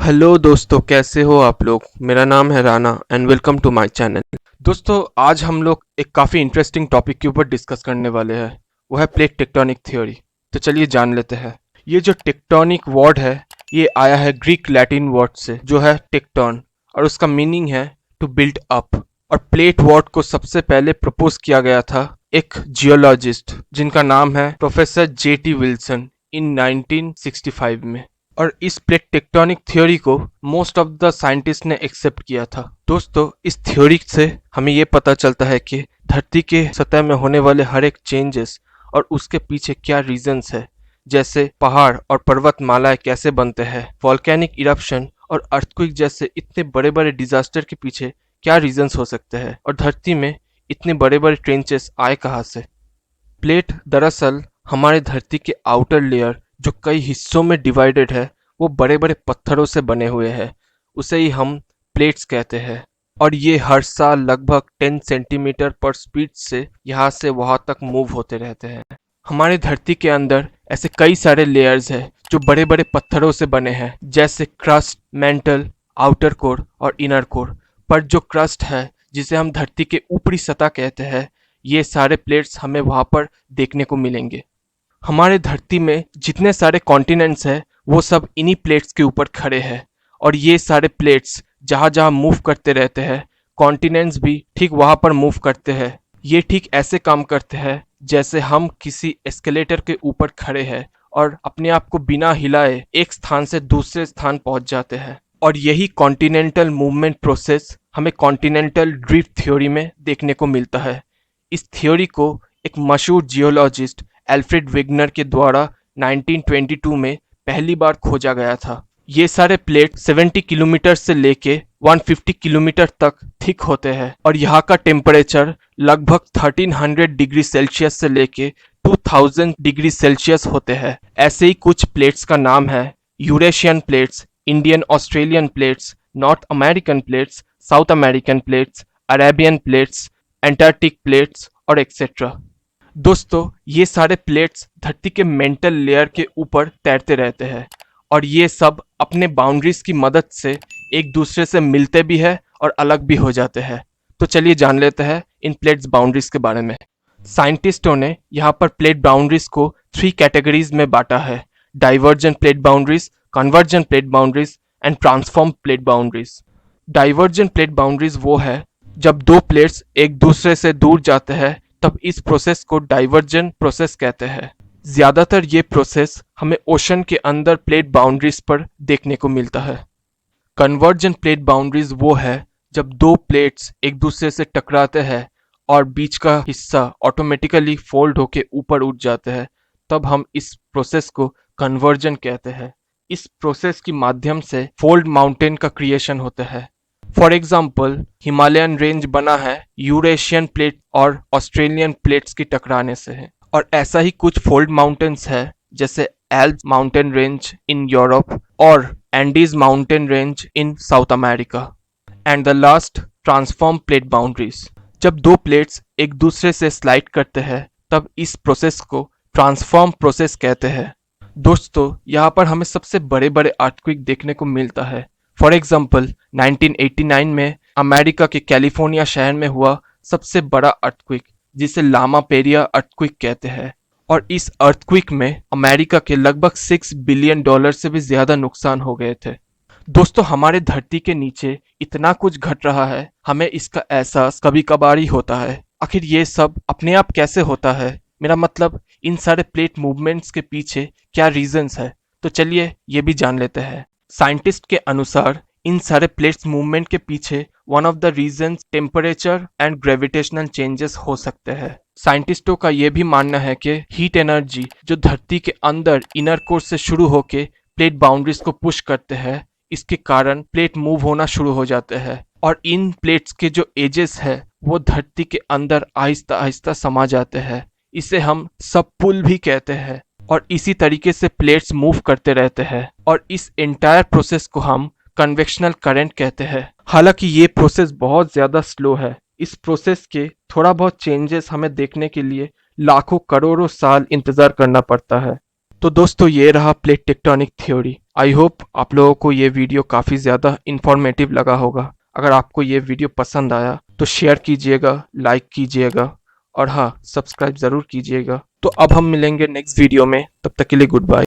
Hello दोस्तों, कैसे हो आप लोग। मेरा नाम है Rana and welcome to my channel. दोस्तों, आज हम लोग एक काफ़ी इंटरेस्टिंग टॉपिक के ऊपर डिस्कस करने वाले हैं। वो है प्लेट टेक्टोनिक थ्योरी। तो चलिए जान लेते हैं। ये जो टेक्टोनिक वर्ड है, ये आया है ग्रीक लैटिन वर्ड से जो है टेक्टोन, और उसका मीनिंग है टू बिल्ड अप। और प्लेट वर्ड को सबसे पहले प्रपोज किया गया था एक जियोलॉजिस्ट जिनका नाम है प्रोफेसर J.T. विल्सन इन 1965 में। और इस प्लेट टेक्टोनिक थ्योरी को मोस्ट ऑफ द साइंटिस्ट ने एक्सेप्ट किया था। दोस्तों, इस थ्योरी से हमें ये पता चलता है कि धरती के सतह में होने वाले हर एक चेंजेस और उसके पीछे क्या रीजंस है, जैसे पहाड़ और पर्वतमालाएं कैसे बनते हैं, वॉल्केनिक इरप्शन और अर्थक्वेक जैसे इतने बड़े बड़े डिजास्टर के पीछे क्या रीजंस हो सकते हैं, और धरती में इतने बड़े बड़े ट्रेंचेस आए कहाँ से। प्लेट दरअसल हमारे धरती के आउटर लेयर जो कई हिस्सों में डिवाइडेड है, वो बड़े बड़े पत्थरों से बने हुए हैं। उसे ही हम प्लेट्स कहते हैं। और ये हर साल लगभग 10 सेंटीमीटर पर स्पीड से यहाँ से वहाँ तक मूव होते रहते हैं। हमारे धरती के अंदर ऐसे कई सारे लेयर्स हैं जो बड़े बड़े पत्थरों से बने हैं, जैसे क्रस्ट, मेंटल, आउटर कोर और इनर कोर। पर जो क्रस्ट है, जिसे हम धरती के ऊपरी सतह कहते हैं, ये सारे प्लेट्स हमें वहाँ पर देखने को मिलेंगे। हमारे धरती में जितने सारे कॉन्टिनेंट्स हैं, वो सब इन्हीं प्लेट्स के ऊपर खड़े हैं। और ये सारे प्लेट्स जहाँ जहाँ मूव करते रहते हैं, कॉन्टिनेंट्स भी ठीक वहाँ पर मूव करते हैं। ये ठीक ऐसे काम करते हैं जैसे हम किसी एस्केलेटर के ऊपर खड़े हैं और अपने आप को बिना हिलाए एक स्थान से दूसरे स्थान पहुंच जाते हैं। और यही कॉन्टिनेंटल मूवमेंट प्रोसेस हमें कॉन्टिनेंटल ड्रिफ्ट थ्योरी में देखने को मिलता है। इस थ्योरी को एक मशहूर जियोलॉजिस्ट एल्फ्रेड वेगनर के द्वारा 1922 में पहली बार खोजा गया था। ये सारे प्लेट 70 किलोमीटर से लेके 150 किलोमीटर तक थिक होते हैं, और यहाँ का टेम्परेचर लगभग 1300 डिग्री सेल्सियस से लेके 2000 डिग्री सेल्सियस होते हैं। ऐसे ही कुछ प्लेट्स का नाम है Eurasian plates, Indian Australian plates, north American plates, south American plates, Arabian plates, Antarctic plates और एक्सेट्रा। दोस्तों, ये सारे प्लेट्स धरती के मेंटल लेयर के ऊपर तैरते रहते हैं, और ये सब अपने बाउंड्रीज की मदद से एक दूसरे से मिलते भी है और अलग भी हो जाते हैं। तो चलिए जान लेते हैं इन प्लेट्स बाउंड्रीज के बारे में। साइंटिस्टों ने यहाँ पर प्लेट बाउंड्रीज को 3 कैटेगरीज में बांटा है: divergent plate boundaries, convergent plate boundaries and transform plate boundaries. Divergent plate boundaries वो है जब दो प्लेट्स एक दूसरे से दूर जाते हैं, तब इस प्रोसेस को डाइवर्जेंट प्रोसेस कहते हैं। ज्यादातर ये प्रोसेस हमें ओशन के अंदर प्लेट बाउंड्रीज पर देखने को मिलता है। कन्वर्जेंट प्लेट बाउंड्रीज वो है जब दो प्लेट्स एक दूसरे से टकराते हैं और बीच का हिस्सा ऑटोमेटिकली फोल्ड होके ऊपर उठ जाते हैं, तब हम इस प्रोसेस को कन्वर्जन कहते हैं। इस प्रोसेस के माध्यम से फोल्ड माउंटेन का क्रिएशन होता है। फॉर एग्जाम्पल, हिमालयन रेंज बना है यूरेशियन प्लेट और ऑस्ट्रेलियन प्लेट्स की टकराने से है। और ऐसा ही कुछ फोल्ड माउंटेन्स है, जैसे Alps mountain range in Europe और Andes mountain range in South America. And the last, transform plate boundaries. जब दो प्लेट्स एक दूसरे से स्लाइड करते हैं, तब इस प्रोसेस को ट्रांसफॉर्म प्रोसेस कहते हैं। दोस्तों, यहाँ पर हमें सबसे बड़े बड़े अर्थक्वेक देखने को मिलता है। फॉर एग्जाम्पल, 1989 में अमेरिका के कैलिफोर्निया शहर में हुआ सबसे बड़ा अर्थक्वेक, जिसे लामा पेरिया अर्थक्वेक कहते हैं। और इस अर्थक्वेक में अमेरिका के लगभग $6 बिलियन से भी ज्यादा नुकसान हो गए थे। दोस्तों, हमारे धरती के नीचे इतना कुछ घट रहा है, हमें इसका एहसास कभी कभार ही होता है। आखिर ये सब अपने आप कैसे होता है? मेरा मतलब, इन सारे प्लेट मूवमेंट्स के पीछे क्या रीजंस है? तो चलिए ये भी जान लेते हैं। साइंटिस्ट के अनुसार इन सारे प्लेट्स मूवमेंट के पीछे one of the reasons temperature and gravitational changes हो सकते हैं। साइंटिस्टों का यह भी मानना है कि हीट एनर्जी जो धरती के अंदर इनर कोर से शुरू होके प्लेट बाउंड्रीज को पुश करते हैं, इसके कारण प्लेट मूव होना शुरू हो जाते हैं, और इन प्लेट्स के जो एजेस है वो धरती के अंदर आहिस्ता आहिस्ता समा जाते हैं। इसे हम सब पुल भी कहते हैं। और इसी तरीके से प्लेट्स मूव करते रहते हैं, और इस एंटायर प्रोसेस को हम कन्वेक्शनल करंट कहते हैं। हालांकि ये प्रोसेस बहुत ज़्यादा स्लो है। इस प्रोसेस के थोड़ा बहुत चेंजेस हमें देखने के लिए लाखों करोड़ों साल इंतज़ार करना पड़ता है। तो दोस्तों ये रहा plate tectonic theory. I hope आप लोगों को ये वीडियो काफ़ी ज़्यादा इंफॉर्मेटिव लगा होगा। अगर आपको ये वीडियो पसंद आया तो शेयर कीजिएगा, लाइक कीजिएगा और हाँ, सब्सक्राइब ज़रूर कीजिएगा। तो अब हम मिलेंगे नेक्स्ट वीडियो में, तब तक के लिए गुड बाय।